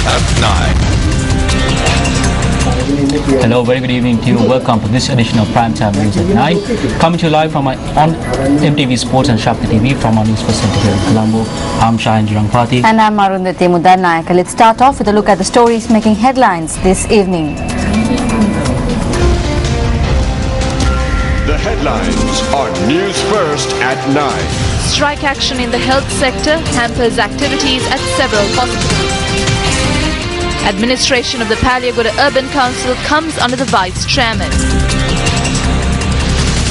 at 9. Hello, very good evening to you. Welcome to this edition of Primetime News at 9. Coming to you live from on MTV Sports and Shakti TV from our Newsfirst Center here in Colombo. I'm Shahin Jirangpati. And I'm Arundhati Mudarnayaka. Let's start off with a look at the stories making headlines this evening. The headlines on Newsfirst at 9. Strike action in the health sector hampers activities at several hospitals. Administration of the Paliagoda Urban Council comes under the Vice Chairman.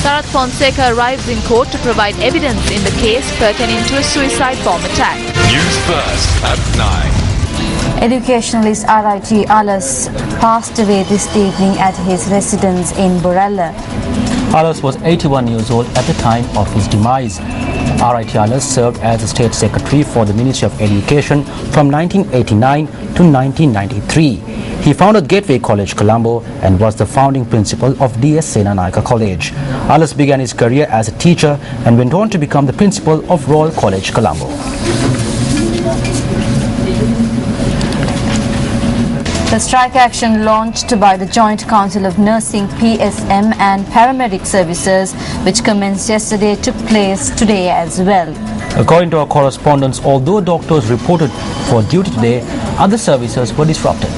Sarath Fonseca arrives in court to provide evidence in the case pertaining to a suicide bomb attack. Newsfirst at 9. Educationalist RIT Alas passed away this evening at his residence in Borella. Alas was 81 years old at the time of his demise. RIT Alas served as the State Secretary for the Ministry of Education from 1989 to 1993. He founded Gateway College, Colombo, and was the founding principal of DS Senanayaka College. Alas began his career as a teacher and went on to become the principal of Royal College, Colombo. The strike action launched by the Joint Council of Nursing, PSM and Paramedic Services, which commenced yesterday, took place today as well. According to our correspondents, although doctors reported for duty today, other services were disrupted.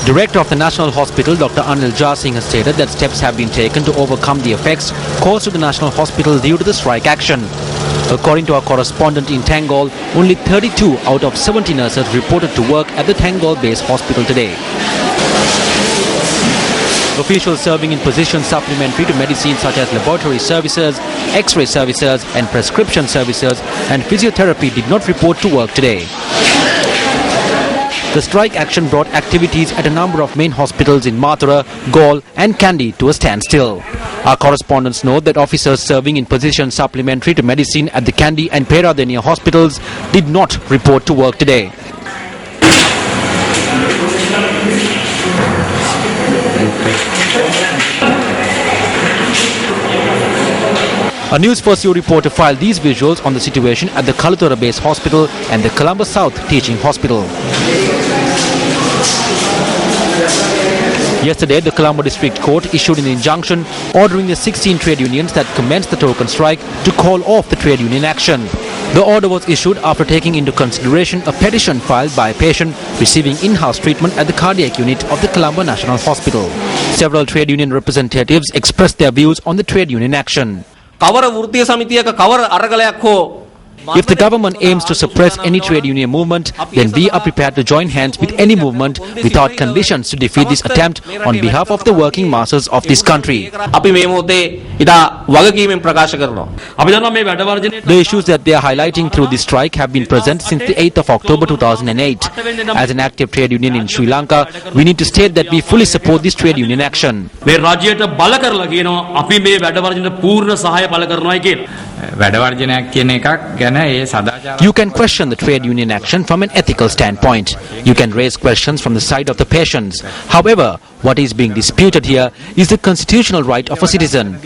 Director of the National Hospital, Dr. Anil Jasingh, has stated that steps have been taken to overcome the effects caused to the National Hospital due to the strike action. According to our correspondent in Tangol, only 32 out of 70 nurses reported to work at the Tangol-based hospital today. Officials serving in positions supplementary to medicine such as laboratory services, X-ray services and prescription services and physiotherapy did not report to work today. The strike action brought activities at a number of main hospitals in Mathura, Gaul and Kandy to a standstill. Our correspondents note that officers serving in positions supplementary to medicine at the Kandy and Peradeniya hospitals did not report to work today. A Newsfirst reporter filed these visuals on the situation at the Kalatura Base Hospital and the Colombo South Teaching Hospital. Yesterday, the Colombo District Court issued an injunction ordering the 16 trade unions that commenced the token strike to call off the trade union action. The order was issued after taking into consideration a petition filed by a patient receiving in-house treatment at the cardiac unit of the Colombo National Hospital. Several trade union representatives expressed their views on the trade union action. If the government aims to suppress any trade union movement, then we are prepared to join hands with any movement without conditions to defeat this attempt on behalf of the working masses of this country. The issues that they are highlighting through this strike have been present since the 8th of October 2008. As an active trade union in Sri Lanka, we need to state that we fully support this trade union action. You can question the trade union action from an ethical standpoint. You can raise questions from the side of the patients. However, what is being disputed here is the constitutional right of a citizen.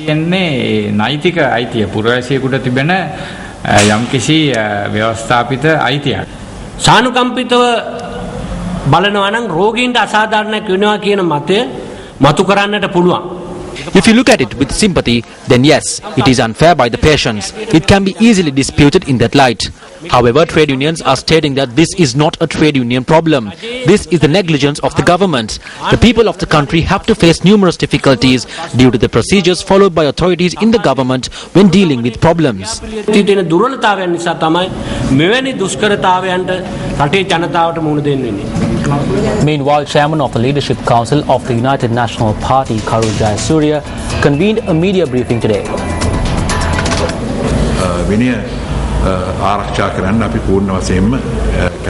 If you look at it with sympathy, then yes, it is unfair by the patients. It can be easily disputed in that light. However, trade unions are stating that this is not a trade union problem. This is the negligence of the government. The people of the country have to face numerous difficulties due to the procedures followed by authorities in the government when dealing with problems. Meanwhile, Chairman of the Leadership Council of the United National Party, Karu Jayasuriya, convened a media briefing today.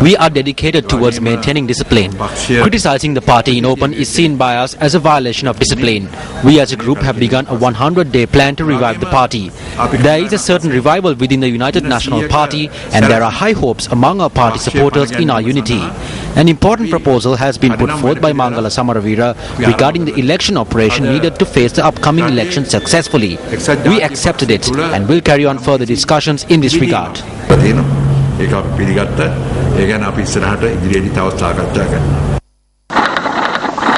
We are dedicated towards maintaining discipline. Criticizing the party in open is seen by us as a violation of discipline. We as a group have begun a 100-day plan to revive the party. There is a certain revival within the United National Party and there are high hopes among our party supporters in our unity. An important proposal has been put forth by Mangala Samaravira regarding the election operation needed to face the upcoming election successfully. We accepted it and will carry on further discussions in this regard. ඒක අපි පිළිගත්තා. ඒ ගැන අපි ඉස්සරහට ඉදිරියේදී තවත් සාකච්ඡා කරනවා.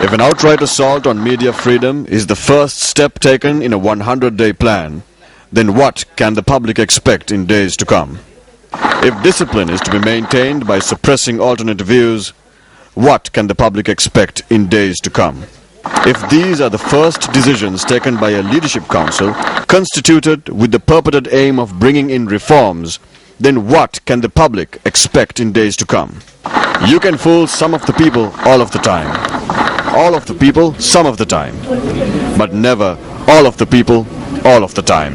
If an outright assault on media freedom is the first step taken in a 100-day plan, then what can the public expect in days to come? If discipline is to be maintained by suppressing alternate views, what can the public expect in days to come? If these are the first decisions taken by a leadership council constituted with the purported aim of bringing in reforms, then what can the public expect in days to come? You can fool some of the people all of the time, all of the people some of the time, but never all of the people all of the time.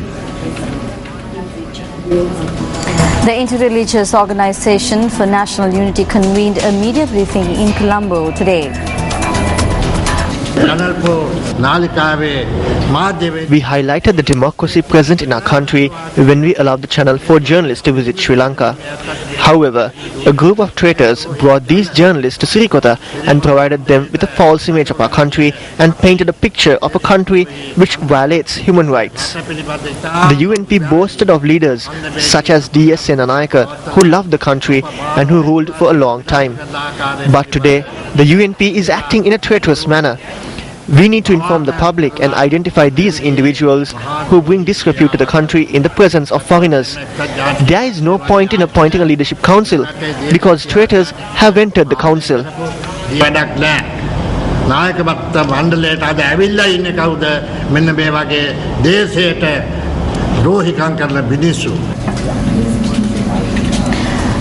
The Interreligious Organization for National Unity convened a media briefing in Colombo today. We highlighted the democracy present in our country when we allowed the Channel 4 journalists to visit Sri Lanka. However, a group of traitors brought these journalists to Sirikota and provided them with a false image of our country and painted a picture of a country which violates human rights. The UNP boasted of leaders such as D.S. Senanayake who loved the country and who ruled for a long time. But today, the UNP is acting in a traitorous manner. We need to inform the public and identify these individuals who bring disrepute to the country in the presence of foreigners. There is no point in appointing a leadership council because traitors have entered the council.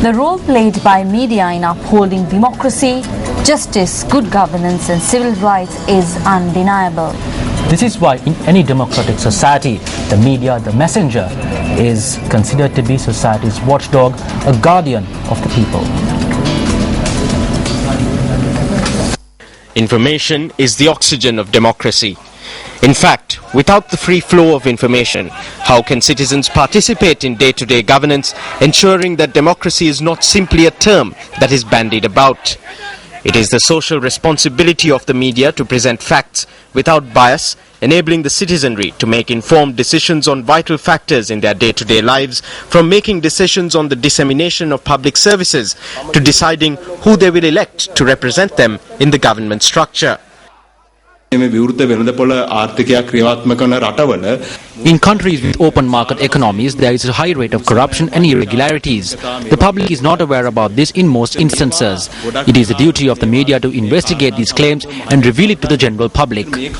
The role played by media in upholding democracy, justice, good governance and civil rights is undeniable. This is why in any democratic society, the media, the messenger, is considered to be society's watchdog, a guardian of the people. Information is the oxygen of democracy. In fact, without the free flow of information, how can citizens participate in day-to-day governance, ensuring that democracy is not simply a term that is bandied about? It is the social responsibility of the media to present facts without bias, enabling the citizenry to make informed decisions on vital factors in their day-to-day lives, from making decisions on the dissemination of public services to deciding who they will elect to represent them in the government structure. In countries with open market economies, there is a high rate of corruption and irregularities. The public is not aware about this in most instances. It is the duty of the media to investigate these claims and reveal it to the general public. The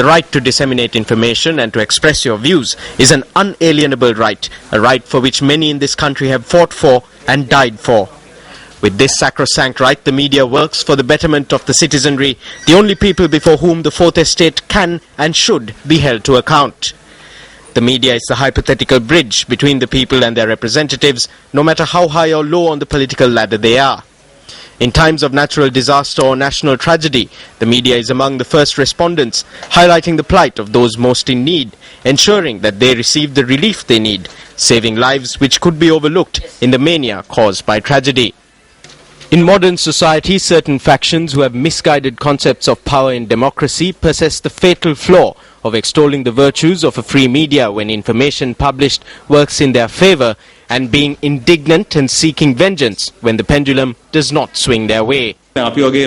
right to disseminate information and to express your views is an unalienable right, a right for which many in this country have fought for and died for. With this sacrosanct right, the media works for the betterment of the citizenry, the only people before whom the Fourth Estate can and should be held to account. The media is the hypothetical bridge between the people and their representatives, no matter how high or low on the political ladder they are. In times of natural disaster or national tragedy, the media is among the first respondents, highlighting the plight of those most in need, ensuring that they receive the relief they need, saving lives which could be overlooked in the mania caused by tragedy. In modern society, certain factions who have misguided concepts of power in democracy possess the fatal flaw of extolling the virtues of a free media when information published works in their favor, and being indignant and seeking vengeance when the pendulum does not swing their way. Political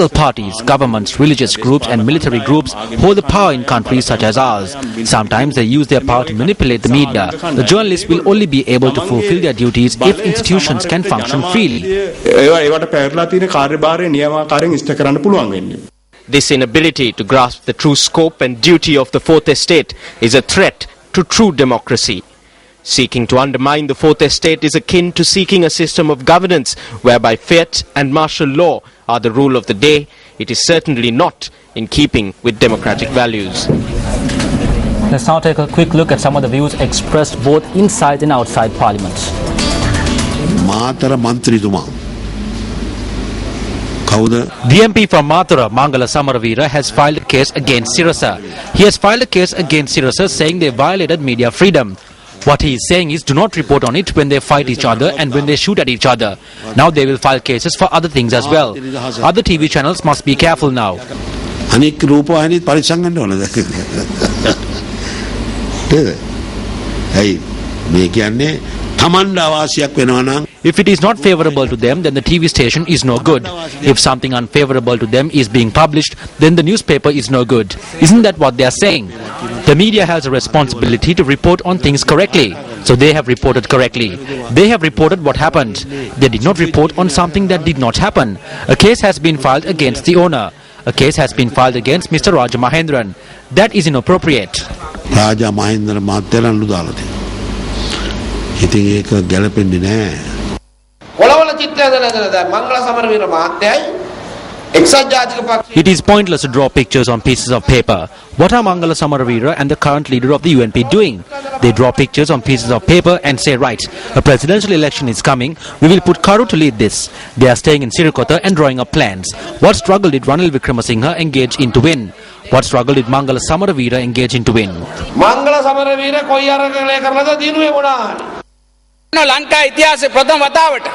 parties, governments, religious groups and military groups hold the power in countries such as ours. Sometimes they use their power to manipulate the media. The journalists will only be able to fulfill their duties if institutions can function freely. This inability to grasp the true scope and duty of the Fourth Estate is a threat to true democracy. Seeking to undermine the Fourth Estate is akin to seeking a system of governance whereby fiat and martial law are the rule of the day. It is certainly not in keeping with democratic values. Let's now take a quick look at some of the views expressed both inside and outside Parliament. The MP from Mathura, Mangala Samaravira, has filed a case against Sirasa. He has filed a case against Sirasa saying they violated media freedom. What he is saying is do not report on it when they fight each other and when they shoot at each other. Now they will file cases for other things as well. Other TV channels must be careful now. අනික් රූපවාහිනීත් පරිස්සම් ගන්න ඕනද? ඇයි මේ කියන්නේ තමන්ට අවාසියක් වෙනවා නම් If it is not favorable to them, then the TV station is no good. If something unfavorable to them is being published, then the newspaper is no good. Isn't that what they are saying? The media has a responsibility to report on things correctly. So they have reported correctly. They have reported what happened. They did not report on something that did not happen. A case has been filed against the owner. A case has been filed against Mr. Raja Mahendran. That is inappropriate. රාජා මහේන්ද්‍ර මහත්තයා නඩු දාලා තියෙනවා. ඉතින් ඒක ගැලපෙන්නේ නැහැ. කොළවල චිත්‍රය දැනගෙන මංගල සමරවීර මහත්තයයි එක්සත් ජාතික පක්ෂය. It is pointless to draw pictures on pieces of paper. What are Mangala Samaravira and the current leader of the UNP doing? They draw pictures on pieces of paper and say, right, a presidential election is coming, we will put Karu to lead this. They are staying in Sirikota and drawing up plans. What struggle did Ranil Wickramasinghe engage in to win? What struggle did Mangala Samaravira engage in to win? Mangala Samaraweera කොයි අරගලේ කරලාද දිනුවේ මොනාරි. ලංකා ඉතිහාසයේ ප්‍රථම වතාවට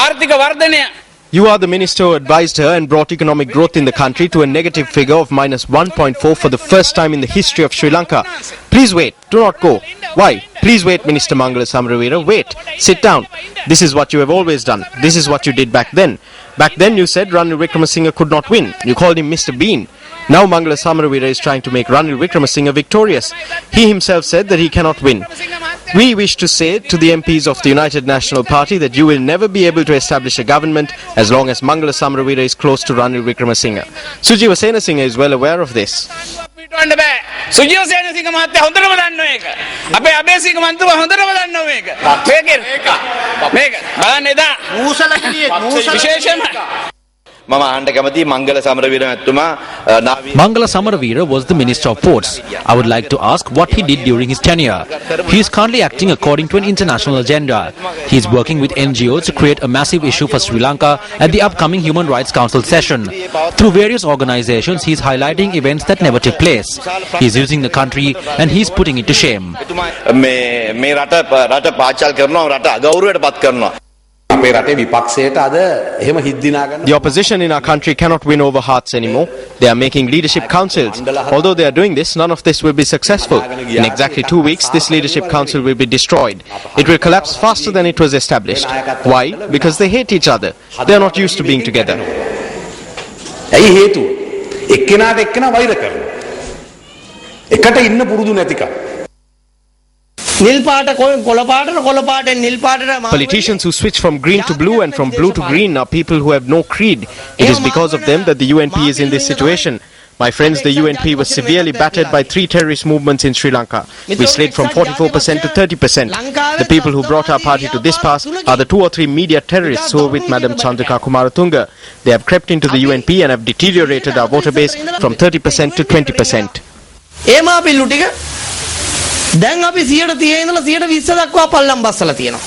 ආර්ථික වර්ධනය. You are the minister who advised her and brought economic growth in the country to a negative figure of -1.4 for the first time in the history of Sri Lanka. Please wait. Do not go. Why? Please wait, Minister Mangala Samaravira. Wait. Sit down. This is what you have always done. This is what you did back then. Back then you said Ranil Wickramasinghe could not win. You called him Mr. Bean. Now Mangala Samaravira is trying to make Ranil Wickramasinghe victorious. He himself said that he cannot win. We wish to say to the MPs of the United National Party that you will never be able to establish a government as long as Mangala Samaravira is close to Ranil Wickramasinghe. Sujiva Senasinghe is well aware of this. Sujeewa Senasinghe මහත්තයා හොඳටම දන්නවා ඒක. අපේ අබේසිංහ මන්ත්‍රීව හොඳටම දන්නවා මේක. මේක බලන්න එදා මූසල විශේෂයෙන්ම මම අහන්න කැමතියි මංගල සමරවීර මහත්මයා Mangala Samaravira was the Minister of Ports. I would like to ask what he did during his tenure. He is currently acting according to an international agenda. He is working with NGOs to create a massive issue for Sri Lanka at the upcoming Human Rights Council session. Through various organizations, he is highlighting events that never took place. He is using the country and he is putting it to shame. මේ රට පාචල් කරනවා රට අගෞරවයට පත් කරනවා. The opposition in our country cannot win over hearts anymore. They are making leadership councils. Although they are doing this, none of this will be successful. In exactly 2 weeks, this leadership council will be destroyed. It will collapse faster than it was established. Why? Because they hate each other. They are not used to being together. ඇයි හේතුව? එක්කෙනාට එක්කෙනා වෛර කරනවා. එකට ඉන්න පුරුදු නැතිකම. Politicians who switch from green to blue and from blue to green are people who have no creed. It is because of them that the UNP is in this situation. My friends, the UNP was severely battered by 3 terrorist movements in Sri Lanka. We slid from 44% to 30%. The people who brought our party to this pass are the 2 or 3 media terrorists who are with Madam Chandrika Kumaratunga. They have crept into the UNP and have deteriorated our voter base from 30% to 20%. දැන් අපි 130 ඉඳලා 120 දක්වා පල්ලම් බස්සලා තියෙනවා.